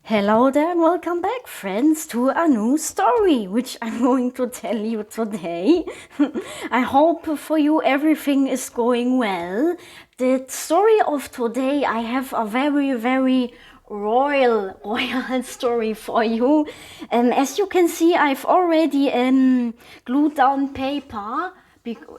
Hello there and welcome back, friends, to a new story, which I'm going to tell you today. I hope for you everything is going well. The story of today, I have a very royal story for you. As you can see, I've already glued down paper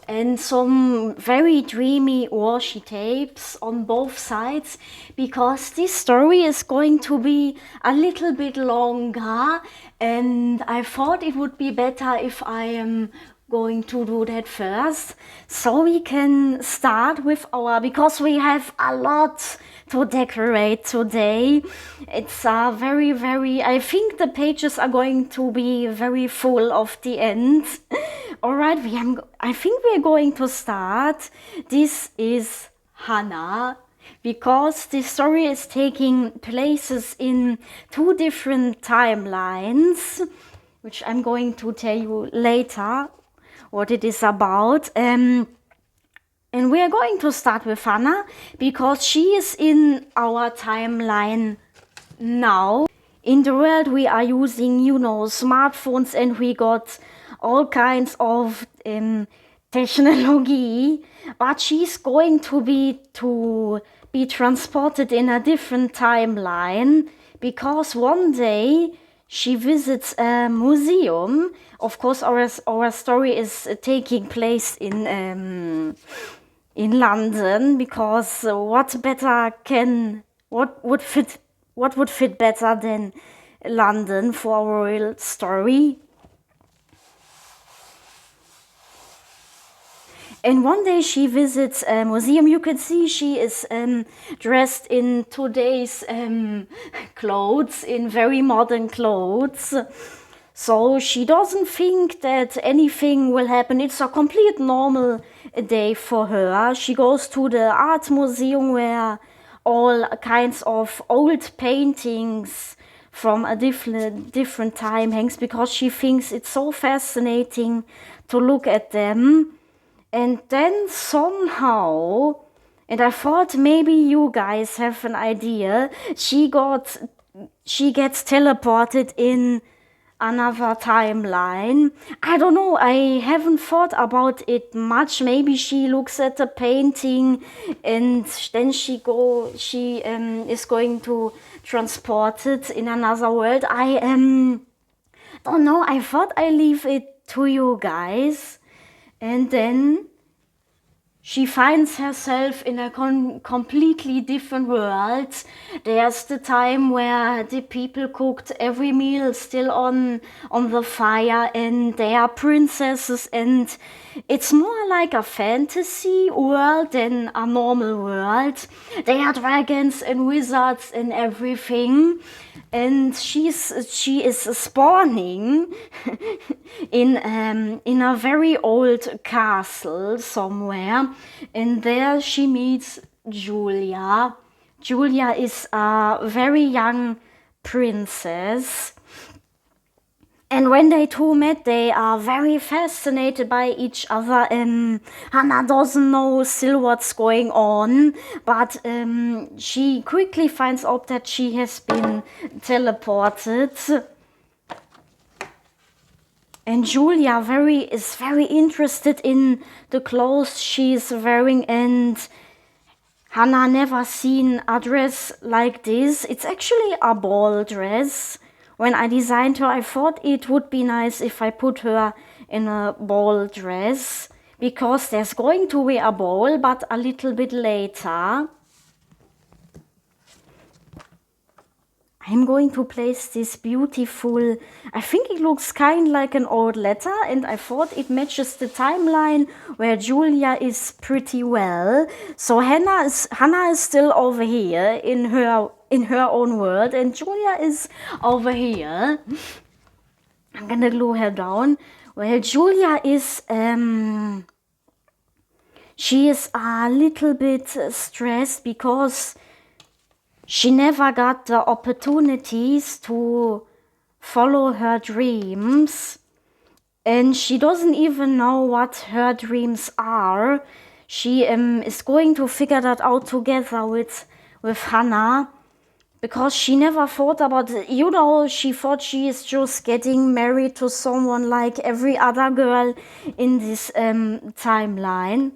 and some very dreamy washi tapes on both sides, because this story is going to be a little bit longer, and I thought it would be better if I am going to do that first, so we can start with because we have a lot to decorate today. It's a very, I think the pages are going to be very full of the end. All right, I think we're going to start. This is Hannah, because the story is taking places in two different timelines, which I'm going to tell you later what it is about. And we are going to start with Hannah because she is in our timeline now. In the world we are using, smartphones, and we got all kinds of technology, but she's going to be transported in a different timeline, because one day she visits a museum. Of course, our story is taking place in London, because what would fit better than London for a royal story? And one day she visits a museum. You can see she is dressed in today's clothes, in very modern clothes. So she doesn't think that anything will happen. It's a complete normal day for her. She goes to the art museum where all kinds of old paintings from a different time hangs, because she thinks it's so fascinating to look at them. And then somehow, and I thought maybe you guys have an idea, she gets teleported in another timeline. I don't know, I haven't thought about it much. Maybe she looks at the painting and then she is going to transport it in another world. I don't know, I thought I leave it to you guys. And then she finds herself in a completely different world. There's the time where the people cooked every meal still on the fire, and they are princesses, and it's more like a fantasy world than a normal world. They are dragons and wizards and everything. And she is spawning in a very old castle somewhere, and there she meets Julia. Julia is a very young princess. And when they two met, they are very fascinated by each other. Hannah doesn't know still what's going on, but she quickly finds out that she has been teleported. And Julia is very interested in the clothes she's wearing, and Hannah never seen a dress like this. It's actually a ball dress. When I designed her, I thought it would be nice if I put her in a ball dress, because there's going to be a ball, but a little bit later. I'm going to place this beautiful, I think it looks kind of like an old letter, and I thought it matches the timeline where Julia is pretty well. So Hannah is still over here in her own world, and Julia is over here. I'm gonna glue her down. Well, Julia is she is a little bit stressed because she never got the opportunities to follow her dreams, and she doesn't even know what her dreams are. She is going to figure that out together with Hannah, because she never thought about, she thought she is just getting married to someone like every other girl in this timeline.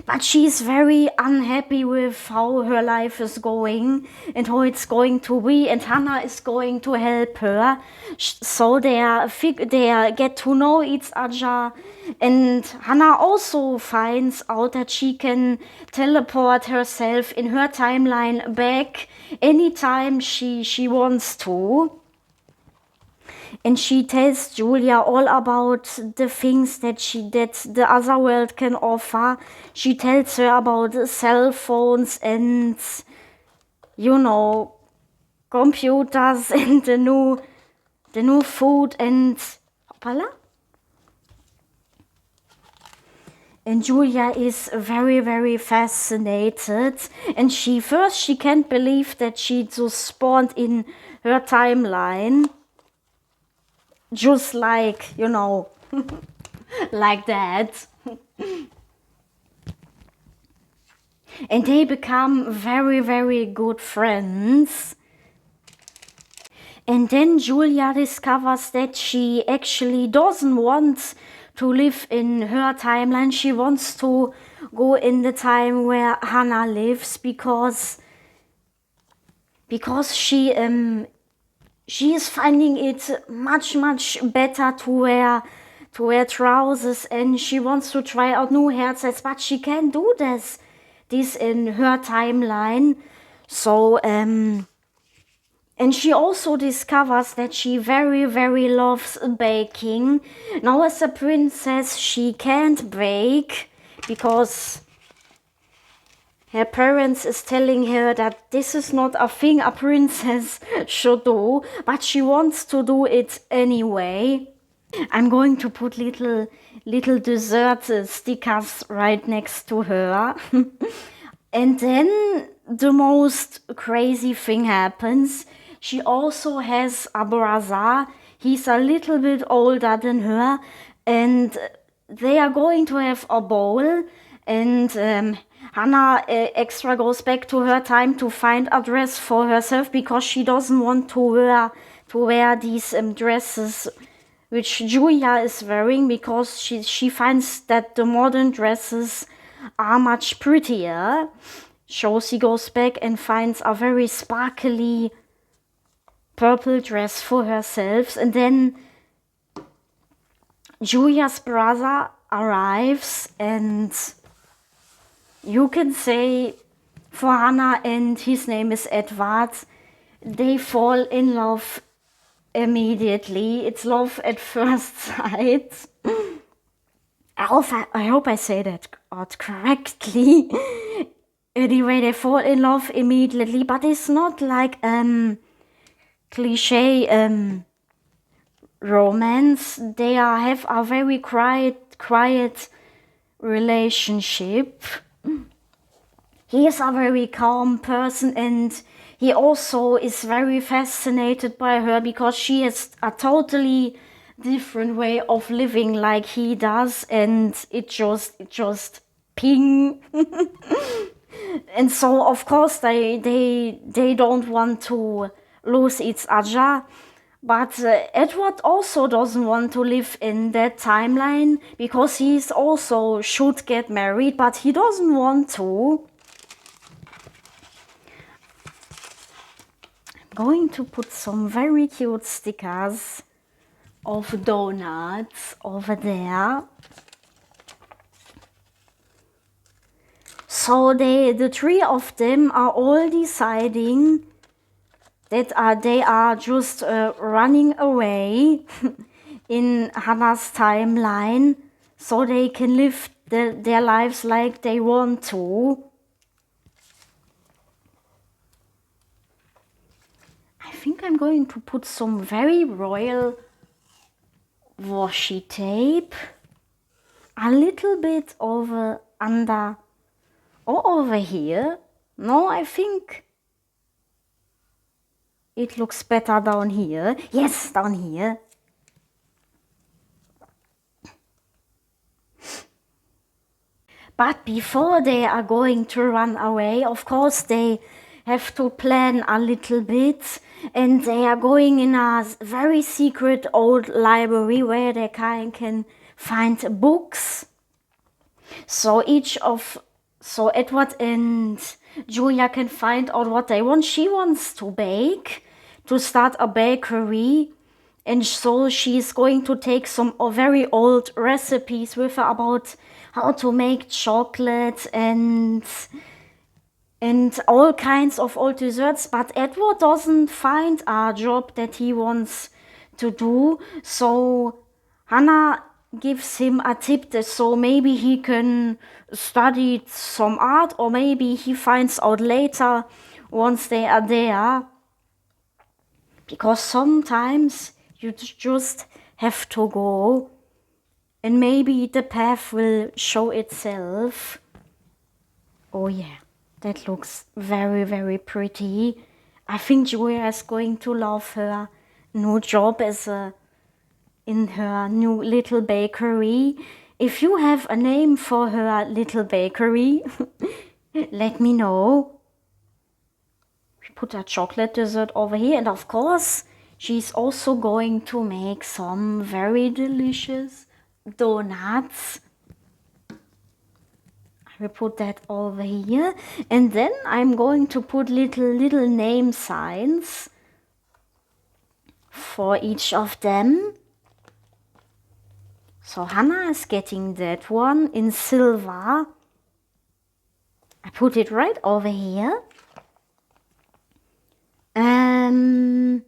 But she's very unhappy with how her life is going and how it's going to be, and Hannah is going to help her. So they get to know each other, and Hannah also finds out that she can teleport herself in her timeline back anytime she wants to. And she tells Julia all about the things that the other world can offer. She tells her about cell phones and, computers and the new food and hoppala. And Julia is very, very fascinated. And she can't believe that she just spawned in her timeline. Just like, like that. And they become very, very good friends. And then Julia discovers that she actually doesn't want to live in her timeline. She wants to go in the time where Hannah lives because she is finding it much, much better to wear trousers, and she wants to try out new hairstyles, but she can't do this in her timeline. So, and she also discovers that she very, very loves baking. Now as a princess, she can't bake because her parents is telling her that this is not a thing a princess should do, but she wants to do it anyway. I'm going to put little dessert stickers right next to her. And then the most crazy thing happens. She also has a brother. He's a little bit older than her, and they are going to have a ball, and Hannah extra goes back to her time to find a dress for herself because she doesn't want to wear these dresses which Julia is wearing, because she finds that the modern dresses are much prettier. So she goes back and finds a very sparkly purple dress for herself, and then Julia's brother arrives, and you can say for Hannah, and his name is Edward, they fall in love immediately. It's love at first sight. I hope I say that out correctly. Anyway, they fall in love immediately, but it's not like cliche romance. They have a very quiet relationship. He is a very calm person, and he also is very fascinated by her because she has a totally different way of living like he does, and it just ping. And so of course they don't want to lose each other. But Edward also doesn't want to live in that timeline because he's also should get married, but he doesn't want to. I'm going to put some very cute stickers of donuts over there. So the three of them are all deciding that they are just running away in Hannah's timeline so they can live their lives like they want to. I think I'm going to put some very royal washi tape a little bit over under or over here. No, I think it looks better down here. Yes, down here. But before they are going to run away, of course, they have to plan a little bit. And they are going in a very secret old library where they can find books. So Edward and Julia can find out what they want. She wants to bake, to start a bakery. And so she's going to take some very old recipes with her about how to make chocolate and all kinds of old desserts. But Edward doesn't find a job that he wants to do. So Hannah gives him a tip that so maybe he can study some art, or maybe he finds out later once they are there. Because sometimes you just have to go, and maybe the path will show itself. Oh yeah, that looks very, very pretty. I think Julia is going to love her new job in her new little bakery. If you have a name for her little bakery, let me know. We put a chocolate dessert over here, and of course, she's also going to make some very delicious donuts. I will put that over here, and then I'm going to put little name signs for each of them. So Hannah is getting that one in silver. I put it right over here. And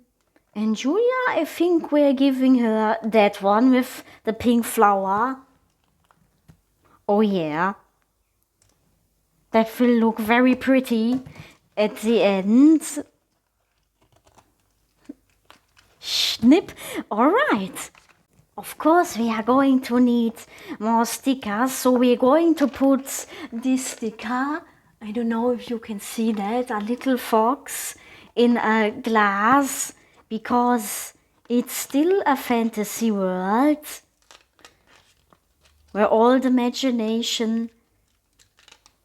Julia, I think we're giving her that one with the pink flower. Oh yeah. That will look very pretty at the end. Snip. All right. Of course, we are going to need more stickers. So we're going to put this sticker. I don't know if you can see that. A little fox in a glass, because it's still a fantasy world where all the imagination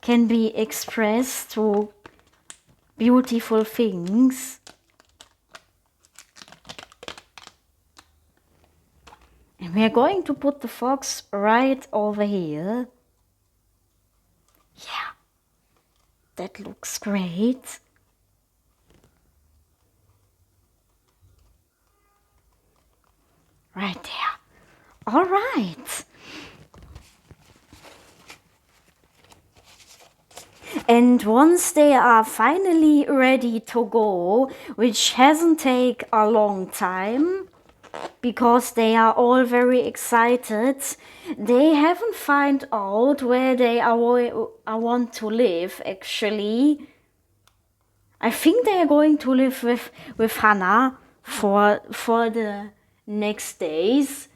can be expressed through beautiful things. And we're going to put the fox right over here. Yeah, that looks great. Right there. All right. And once they are finally ready to go, which hasn't taken a long time, because they are all very excited, they haven't found out where they want to live, actually. I think they are going to live with Hannah for the next days,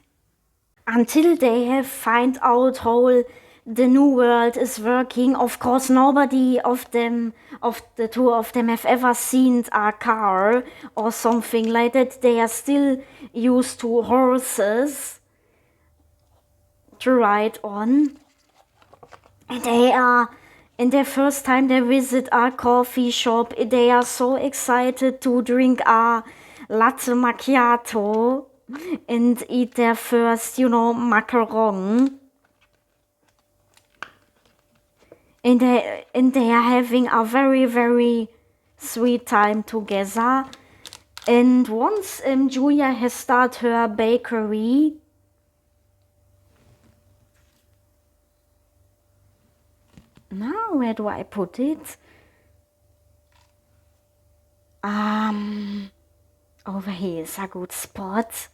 until they have found out how the new world is working. Of course, nobody of the two of them have ever seen a car or something like that. They are still used to horses to ride on. And they are, in their first time they visit a coffee shop, they are so excited to drink a latte macchiato and eat their first, macaron. And they are having a very, very sweet time together. And once Julia has started her bakery, now where do I put it? Over here is a good spot.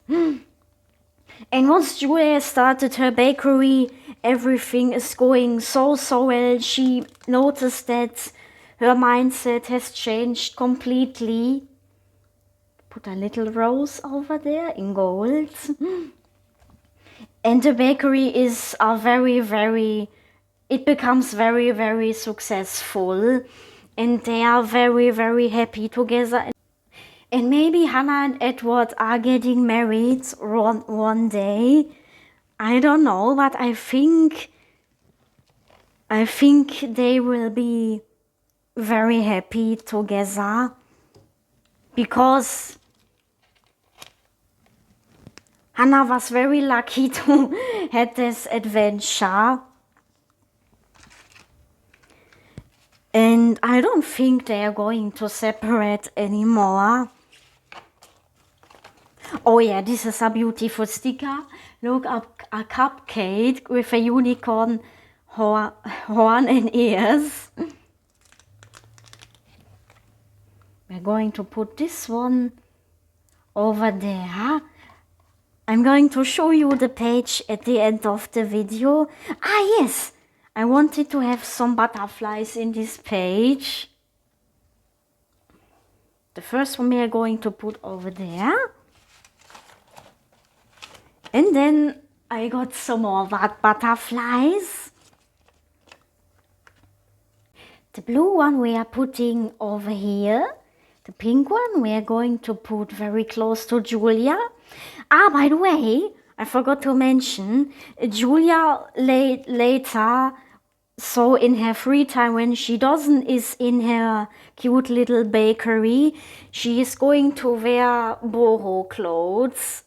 Right. And once Julia started her bakery, everything is going so well. She noticed that her mindset has changed completely. Put a little rose over there in gold. And the bakery is it becomes very, very successful. And they are very, very happy together. And maybe Hannah and Edward are getting married one day. I don't know, but I think they will be very happy together, because Hannah was very lucky to have this adventure. And I don't think they are going to separate anymore. Oh yeah, this is a beautiful sticker. Look up, a cupcake with a unicorn horn and ears. We're going to put this one over there. I'm going to show you the page at the end of the video. Ah yes, I wanted to have some butterflies in this page. The first one we are going to put over there. And then I got some more butterflies. The blue one we are putting over here. The pink one we are going to put very close to Julia. Ah, by the way, I forgot to mention, Julia later, so in her free time when she is in her cute little bakery, she is going to wear boho clothes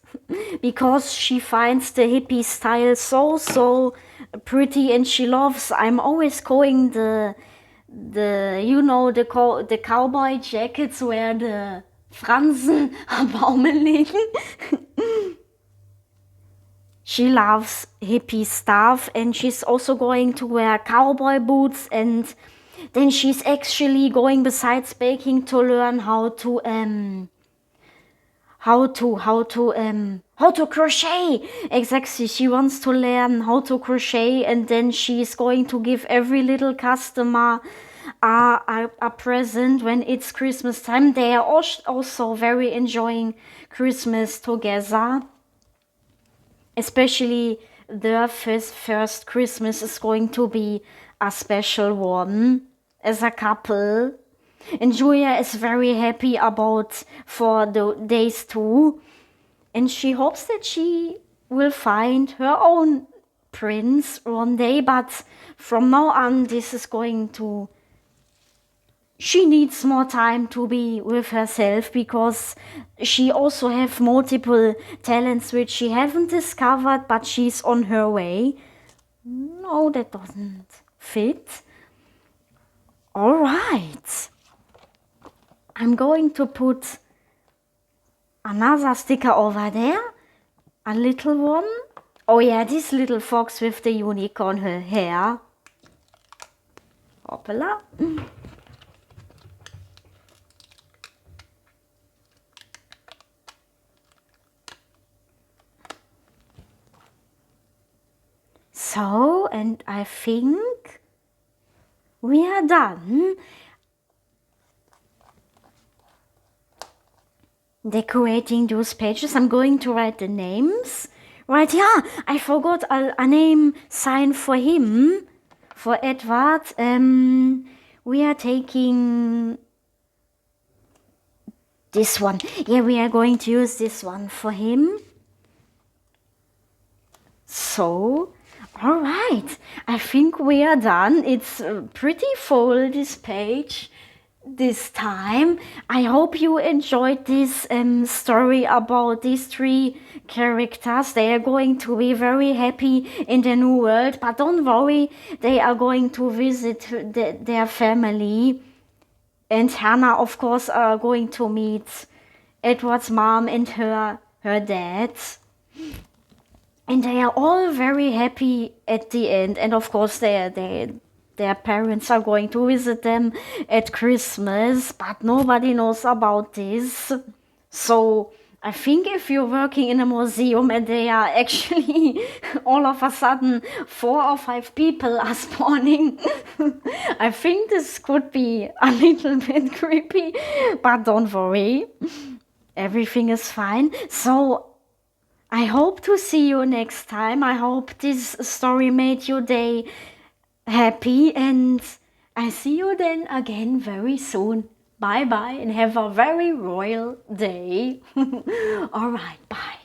because she finds the hippie style so pretty, and she loves, I'm always going the cowboy jackets where the Fransen am Baume liegen. She loves hippie stuff, and she's also going to wear cowboy boots, and then she's actually going, besides baking, to learn how to crochet. Exactly, she wants to learn how to crochet, and then she's going to give every little customer a present when it's Christmas time. They are also very enjoying Christmas together. Especially their first Christmas is going to be a special one as a couple. And Julia is very happy for the days too. And she hopes that she will find her own prince one day. But from now on, she needs more time to be with herself, because she also have multiple talents which she haven't discovered, but she's on her way. No, that doesn't fit. All right. I'm going to put another sticker over there. A little one. Oh yeah, this little fox with the unicorn hair. Hoppala. So, and I think we are done decorating those pages. I'm going to write the names. Right, yeah, I forgot a name sign for him, for Edward. We are taking this one. Yeah, we are going to use this one for him. So, all right, I think we are done. It's pretty full, this page, this time. I hope you enjoyed this story about these three characters. They are going to be very happy in the new world, but don't worry, they are going to visit their family. And Hannah, of course, are going to meet Edward's mom and her dad. And they are all very happy at the end. And of course, their parents are going to visit them at Christmas. But nobody knows about this. So I think if you're working in a museum and they are actually all of a sudden 4 or 5 people are spawning, I think this could be a little bit creepy. But don't worry, everything is fine. So I hope to see you next time. I hope this story made your day happy, and I see you then again very soon. Bye bye and have a very royal day. Alright, bye.